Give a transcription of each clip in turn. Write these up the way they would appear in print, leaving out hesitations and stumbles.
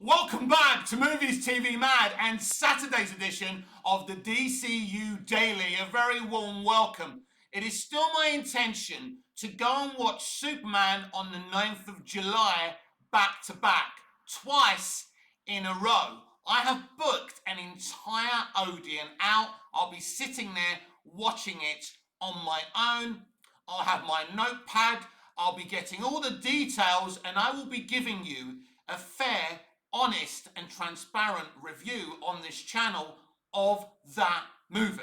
Welcome back to Movies TV Mad and Saturday's edition of the DCU Daily. A very warm welcome. It is still my intention to go and watch Superman on the 9th of July back to back, twice in a row. I have booked an entire Odeon out. I'll be sitting there watching it on my own. I'll have my notepad. I'll be getting all the details and I will be giving you a fair, honest and transparent review on this channel of that movie.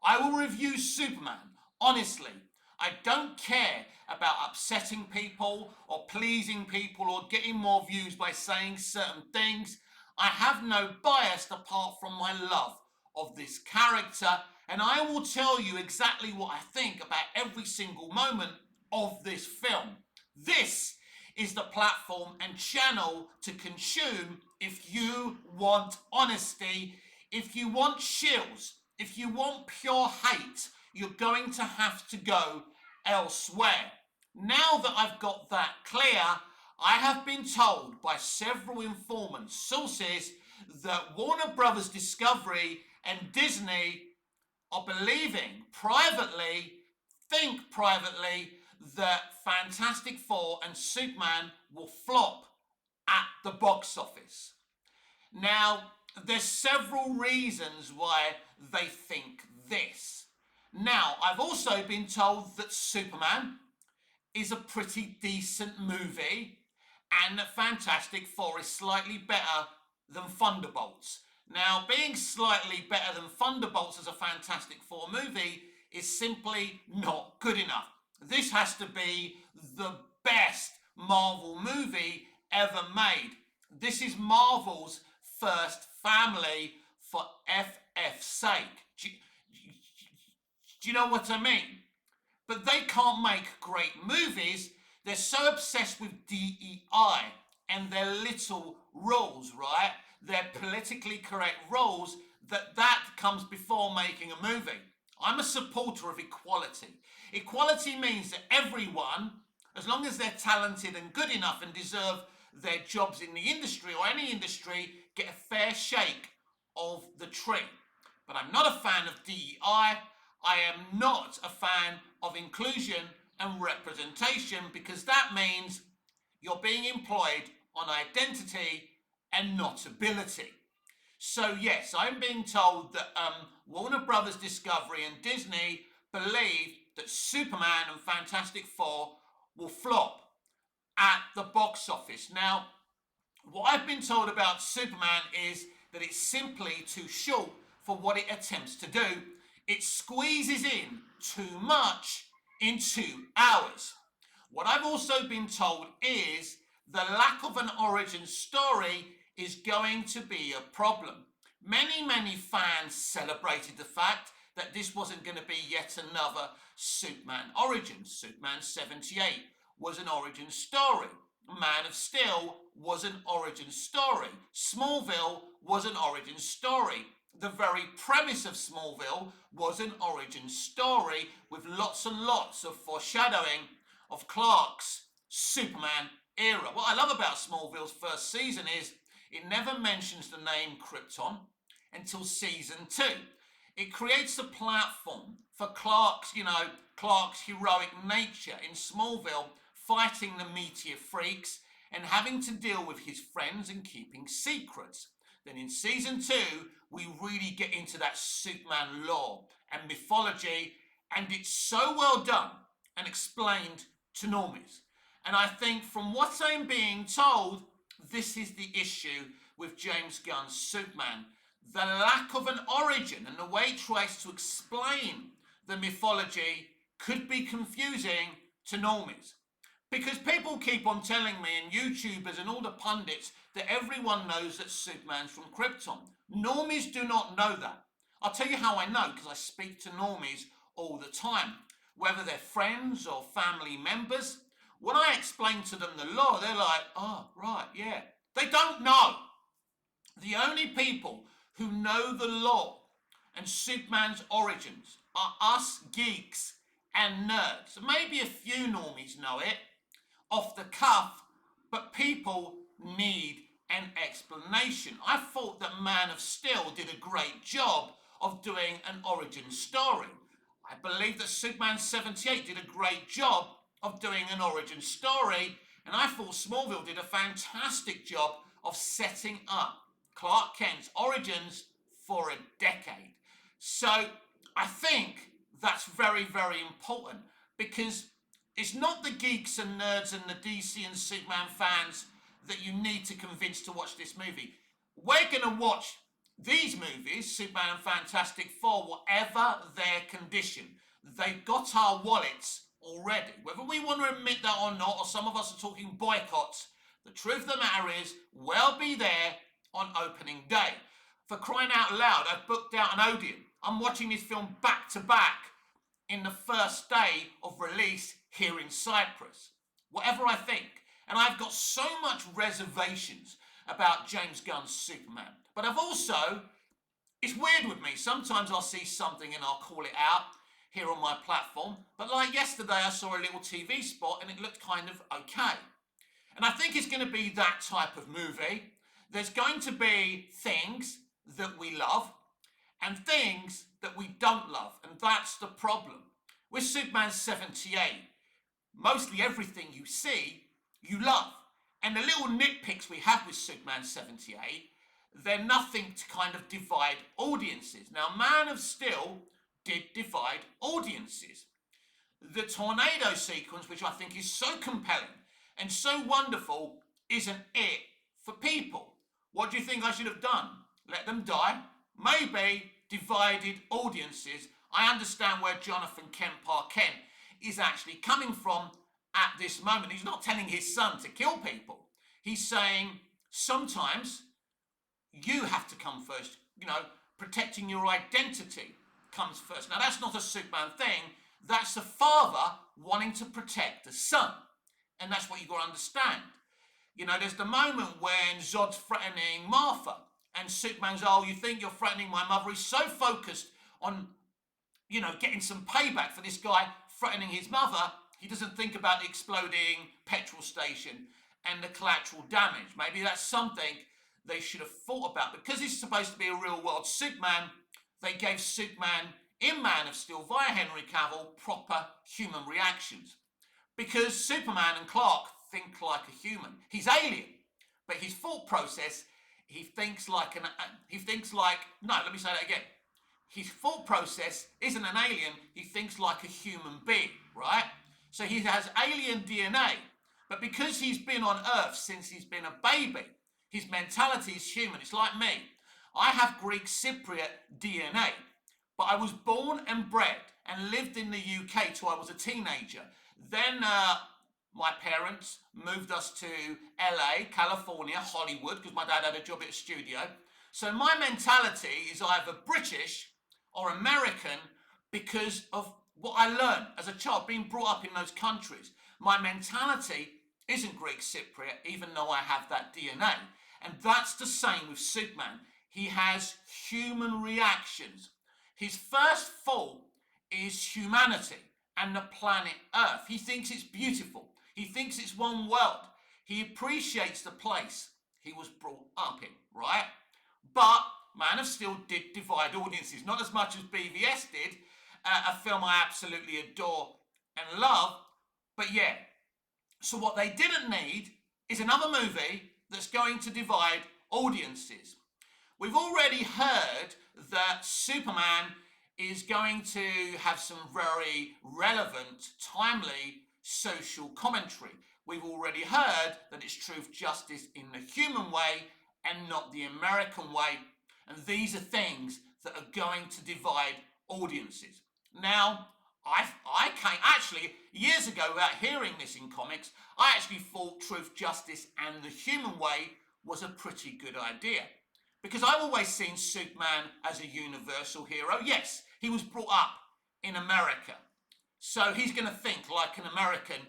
I will review Superman, honestly. I don't care about upsetting people or pleasing people or getting more views by saying certain things. I have no bias apart from my love of this character, and I will tell you exactly what I think about every single moment of this film. This is the platform and channel to consume if you want honesty, if you want shills, if you want pure hate. You're going to have to go elsewhere. Now that I've got that clear, I have been told by several informants, sources, that Warner Brothers Discovery and Disney are believing privately, that Fantastic Four and Superman will flop at the box office. Now, there's several reasons why they think this. Now, I've also been told that Superman is a pretty decent movie and that Fantastic Four is slightly better than Thunderbolts. Now, being slightly better than Thunderbolts as a Fantastic Four movie is simply not good enough. This has to be the best Marvel movie ever made. This is Marvel's first family for FF's sake. Do you know what I mean? But they can't make great movies. They're so obsessed with DEI and their little rules, right? Their politically correct rules, that comes before making a movie. I'm a supporter of equality. Equality means that everyone, as long as they're talented and good enough and deserve their jobs in the industry or any industry, get a fair shake of the tree. But I'm not a fan of DEI. I am not a fan of inclusion and representation, because that means you're being employed on identity and not ability. So yes, I'm being told that Warner Brothers Discovery and Disney believe that Superman and Fantastic Four will flop at the box office. Now, what I've been told about Superman is that it's simply too short for what it attempts to do. It squeezes in too much in 2 hours. What I've also been told is the lack of an origin story is going to be a problem. Many fans celebrated the fact that this wasn't going to be yet another Superman origin. Superman 78 was an origin story. Man of Steel was an origin story. Smallville was an origin story. The very premise of Smallville was an origin story with lots and lots of foreshadowing of Clark's Superman era. What I love about Smallville's first season is it never mentions the name Krypton until season 2. It creates a platform for Clark's heroic nature in Smallville, fighting the meteor freaks and having to deal with his friends and keeping secrets. Then in season 2, we really get into that Superman lore and mythology, and it's so well done and explained to normies. And I think from what I'm being told, this is the issue with James Gunn's Superman. The lack of an origin and the way it tries to explain the mythology could be confusing to normies. Because people keep on telling me, and YouTubers and all the pundits, that everyone knows that Superman's from Krypton. Normies do not know that. I'll tell you how I know, because I speak to normies all the time, whether they're friends or family members. When I explain to them the law, they're like, oh, right, yeah. They don't know. The only people who know the law and Superman's origins are us geeks and nerds. Maybe a few normies know it off the cuff, but people need and explanation. I thought that Man of Steel did a great job of doing an origin story. I believe that Superman 78 did a great job of doing an origin story, and I thought Smallville did a fantastic job of setting up Clark Kent's origins for a decade. So I think that's very, very important, because it's not the geeks and nerds and the DC and Superman fans that you need to convince to watch this movie. We're going to watch these movies, Superman and Fantastic Four, whatever their condition. They've got our wallets already. Whether we want to admit that or not, or some of us are talking boycotts, the truth of the matter is we'll be there on opening day. For crying out loud, I've booked out an Odeon. I'm watching this film back to back in the first day of release here in Cyprus. Whatever I think. And I've got so much reservations about James Gunn's Superman. But I've also, it's weird with me, sometimes I'll see something and I'll call it out here on my platform. But like yesterday, I saw a little TV spot and it looked kind of okay. And I think it's going to be that type of movie. There's going to be things that we love and things that we don't love. And that's the problem. With Superman 78, mostly everything you see, you love. And the little nitpicks we have with Superman 78, they're nothing to kind of divide audiences. Now, Man of Steel did divide audiences. The tornado sequence, which I think is so compelling and so wonderful, isn't it for people. What do you think I should have done? Let them die? Maybe divided audiences. I understand where Jonathan Kent Park Kent is actually coming from at this moment. He's not telling his son to kill people. He's saying sometimes you have to come first. You know, protecting your identity comes first. Now, that's not a Superman thing. That's the father wanting to protect the son. And that's what you've got to understand. You know, there's the moment when Zod's threatening Martha. And Superman's, oh, you think you're threatening my mother? He's so focused on, you know, getting some payback for this guy threatening his mother, he doesn't think about the exploding petrol station and the collateral damage. Maybe that's something they should have thought about. Because he's supposed to be a real-world Superman, they gave Superman in Man of Steel via Henry Cavill proper human reactions. Because Superman and Clark think like a human. He's alien, but his thought process, he thinks like, no, let me say that again. His thought process isn't an alien, he thinks like a human being, right? So he has alien DNA, but because he's been on Earth since he's been a baby, his mentality is human. It's like me. I have Greek Cypriot DNA, but I was born and bred and lived in the UK till I was a teenager. Then my parents moved us to LA, California, Hollywood, because my dad had a job at a studio. So my mentality is either British or American because of what I learned as a child, being brought up in those countries. My mentality isn't Greek Cypriot, even though I have that DNA. And that's the same with Superman. He has human reactions. His first thought is humanity and the planet Earth. He thinks it's beautiful. He thinks it's one world. He appreciates the place he was brought up in, right? But Man of Steel did divide audiences, not as much as BVS did, a film I absolutely adore and love, but yeah. So what they didn't need is another movie that's going to divide audiences. We've already heard that Superman is going to have some very relevant, timely social commentary. We've already heard that it's truth, justice in the human way and not the American way. And these are things that are going to divide audiences. Now, I came, actually, years ago, without hearing this in comics, I actually thought truth, justice and the human way was a pretty good idea. Because I've always seen Superman as a universal hero. Yes, he was brought up in America. So he's going to think like an American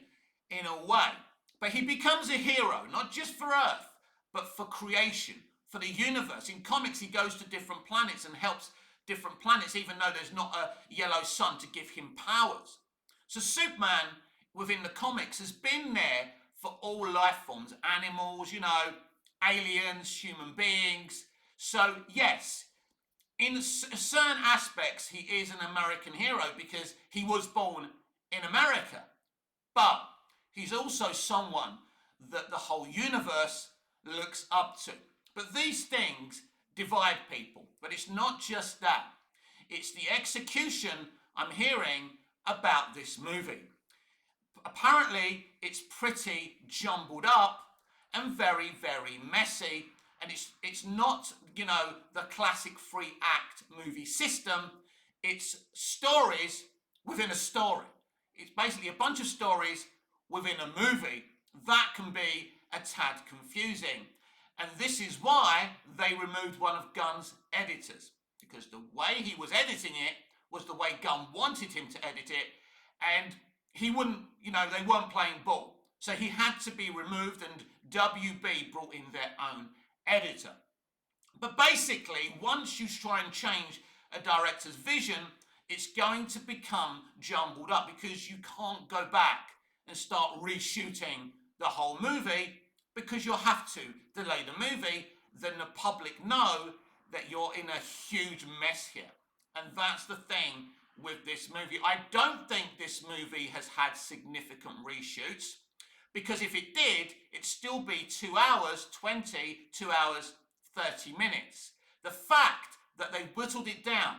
in a way. But he becomes a hero, not just for Earth, but for creation, for the universe. In comics, he goes to different planets and helps different planets, even though there's not a yellow sun to give him powers. So Superman, within the comics, has been there for all life forms, animals, you know, aliens, human beings. So yes, in certain aspects, he is an American hero because he was born in America. But he's also someone that the whole universe looks up to. But these things divide people. But it's not just that. It's the execution I'm hearing about this movie. Apparently, it's pretty jumbled up and very, very messy. And it's not, the classic three act movie system. It's stories within a story. It's basically a bunch of stories within a movie. That can be a tad confusing. And this is why they removed one of Gunn's editors. Because the way he was editing it was the way Gunn wanted him to edit it. And he wouldn't, they weren't playing ball. So he had to be removed, and WB brought in their own editor. But basically, once you try and change a director's vision, it's going to become jumbled up because you can't go back and start reshooting the whole movie, because you'll have to delay the movie. Then the public know that you're in a huge mess here. And that's the thing with this movie. I don't think this movie has had significant reshoots, because if it did, it'd still be 2 hours 20, 2 hours 30 minutes. The fact that they whittled it down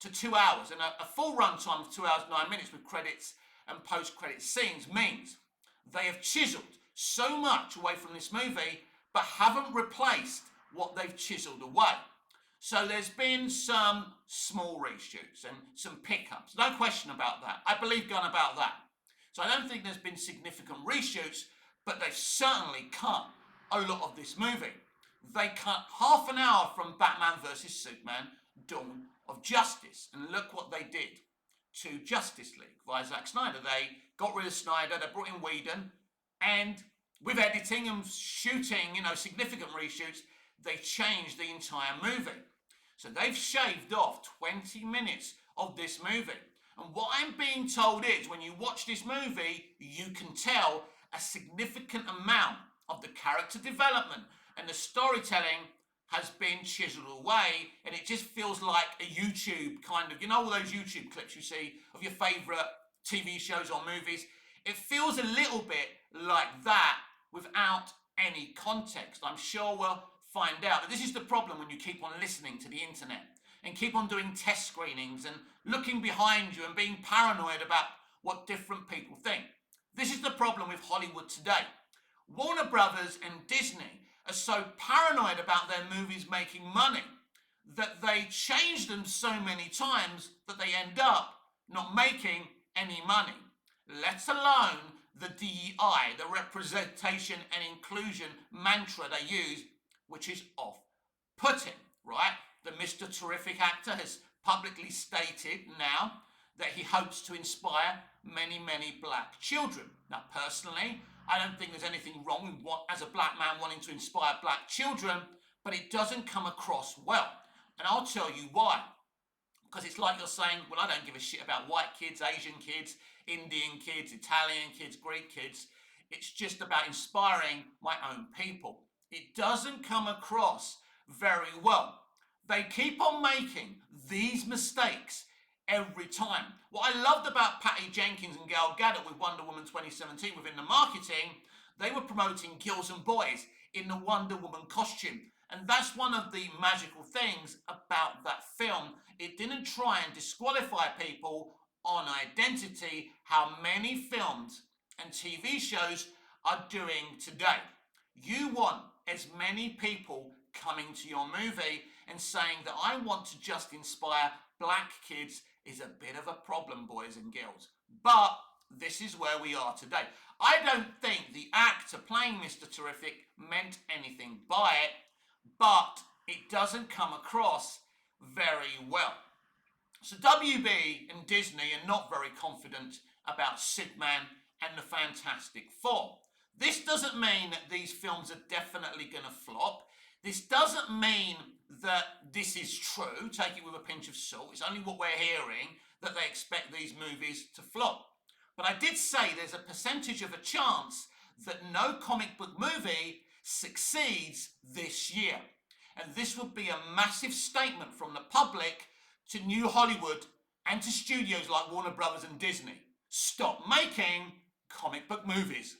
to 2 hours and a full runtime of 2 hours 9 minutes with credits and post-credit scenes means they have chiseled so much away from this movie but haven't replaced what they've chiseled away. So there's been some small reshoots and some pickups. No question about that. I believe Gunn about that. So I don't think there's been significant reshoots, but they've certainly cut a lot of this movie. They cut half an hour from Batman vs. Superman, Dawn of Justice. And look what they did to Justice League via Zack Snyder. They got rid of Snyder, they brought in Whedon, and with editing and shooting, significant reshoots, they changed the entire movie. So they've shaved off 20 minutes of this movie. And what I'm being told is, when you watch this movie, you can tell a significant amount of the character development and the storytelling has been chiseled away, and it just feels like a YouTube kind of, all those YouTube clips you see of your favorite TV shows or movies. It feels a little bit like that without any context. I'm sure we'll find out. But this is the problem when you keep on listening to the internet and keep on doing test screenings and looking behind you and being paranoid about what different people think. This is the problem with Hollywood today. Warner Brothers and Disney are so paranoid about their movies making money that they change them so many times that they end up not making any money, let alone the DEI, the representation and inclusion mantra they use, which is off-putting, right? The Mr. Terrific actor has publicly stated now that he hopes to inspire many, many black children. Now, personally, I don't think there's anything wrong with as a black man wanting to inspire black children, but it doesn't come across well. And I'll tell you why. Because it's like you're saying, well, I don't give a shit about white kids, Asian kids, Indian kids, Italian kids, Greek kids. It's just about inspiring my own people. It doesn't come across very well. They keep on making these mistakes every time. What I loved about Patty Jenkins and Gal Gadot with Wonder Woman 2017 within the marketing, they were promoting girls and boys in the Wonder Woman costume. And that's one of the magical things about that film. It didn't try and disqualify people on identity, how many films and TV shows are doing today. You want as many people coming to your movie and saying that I want to just inspire black kids is a bit of a problem, boys and girls. But this is where we are today. I don't think the actor playing Mr. Terrific meant anything by it, but it doesn't come across very well. So WB and Disney are not very confident about Superman and the Fantastic Four. This doesn't mean that these films are definitely going to flop. This doesn't mean that this is true. Take it with a pinch of salt. It's only what we're hearing that they expect these movies to flop. But I did say there's a percentage of a chance that no comic book movie succeeds this year. And this would be a massive statement from the public to New Hollywood and to studios like Warner Brothers and Disney. Stop making comic book movies.